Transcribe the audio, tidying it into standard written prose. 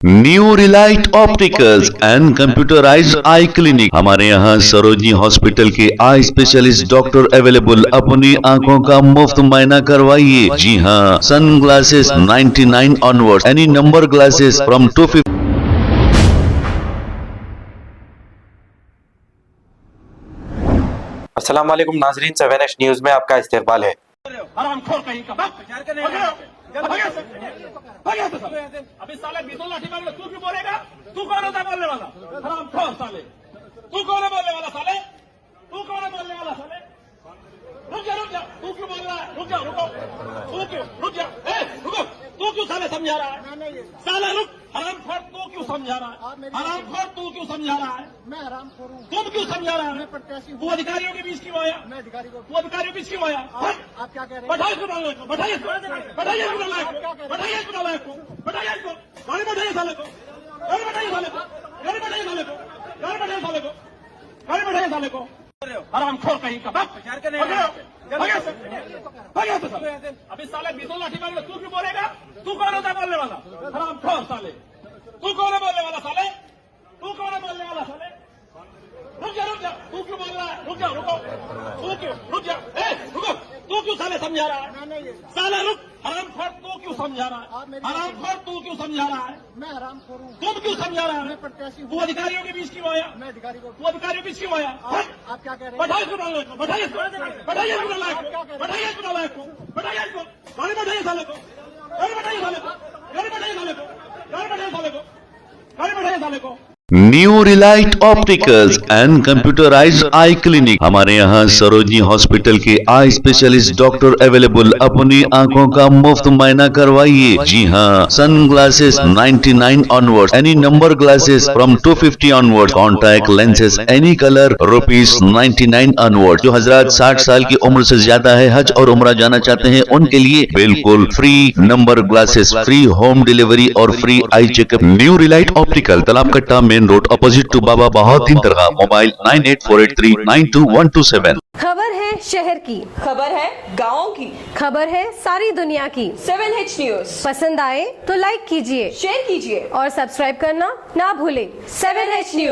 New Relight opticals and computerised I clinic. हमारे यहाँ Sarojini hospital के आई स्पेशलिस्ट डॉक्टर अवेलेबल। अपनी आंखों का मुफ्त मायना करवाइए। जी हाँ, sunglasses 99 onward, any number glasses from 250। अस्सलाम वालेकुम नाजरीन, 7H न्यूज में आपका इस्तकबाल है। हरामखोर कहीं का अभी साले बीतों लाठी मार लो, तू क्यों बोलेगा? तू कौन होता है बोलने वाला? हरामखोर साले, तू कौन है बोलने वाला? साले तू कौन है बोलने वाला? साले रुक जा, तू क्यों बोल रहा है? रुको, तू क्यों? रुक जा, रुको, तू क्यों साले समझा रहा है? साले रुक, हरामखोर तू क्यों समझा रहा है? हरामखोर तू क्यों समझा रहा है? मैं हरामखोर हूँ। तुम क्यों समझा रहा है? मैं प्रत्याशी हूँ। तू अधिकारियों के बीच क्यों आया? मैं अधिकारी को। तू अधिकारियों के बीच क्यों आया? आप क्या कह रहे हैं? बैठाइए इसको, बैठाइए इसको, बैठाइए इसको, बैठाइए इसको, बैठाइए इसको, बैठाइए इसको, गाड़ी बैठाइए साले को, गाड़ी बैठाइए साले को, गाड़ी बैठाइए साले को, गाड़ी बैठाइए साले को, गाड़ी बैठाइए साले को। हरामखोर कहीं का अभी साले बीतों लाठी मार लो, तू क्यों बोलेगा? तू कौन होता है बोलने वाला? हरामखोर साले, तू कौन है बोलने वाला? साले तू कौन है बोलने वाला? साले रुक जा, तू क्यों बोल रहा है? रुको, तू क्यों? रुक जा, रुको, तू क्यों साले समझा रहा है? साले रुक, हरामखोर तू क्यों समझा रहा है? हरामखोर तू क्यों समझा रहा है? मैं हरामखोर हूँ। तुम क्यों समझा रहा है? मैं प्रत्याशी हूँ। तू अधिकारियों के बीच क्यों आया? मैं अधिकारी को। तू अधिकारियों के बीच क्यों आया? आप क्या कह रहे हैं? बैठाइए इसको, बैठाइए इसको, बैठाइए इसको, बैठाइए इसको, बैठाइए इसको, गाड़ी बैठाइए साले को, गाड़ी बैठाइए साले को, गाड़ी बैठाइए साले को, गाड़ी बैठाइए साले को, गाड़ी बैठाइए साले को। New Relight opticals and computerised I clinic. हमारे यहाँ सरोजनी हॉस्पिटल के आई स्पेशलिस्ट डॉक्टर अवेलेबल। अपनी आंखों का मुफ्त मायना करवाइए। जी हाँ, sunglasses 99 onward, any number glasses from 250 onward, contact lenses any colour ₹99 onward. जो हजरात 60 साल की उम्र से ज्यादा है, हज और उम्रा जाना चाहते हैं, उनके लिए बिल्कुल free number glasses, free home delivery और free eye checkup. New Relight optical, Talab Katta, main road, opposite to Baba Bahauddin dargah. Mobile 9848392127। खबर है शहर की, खबर है गाँव की, खबर है सारी दुनिया की। 7H न्यूज पसंद आए तो लाइक कीजिए, शेयर कीजिए और सब्सक्राइब करना ना भूलें। 7H news.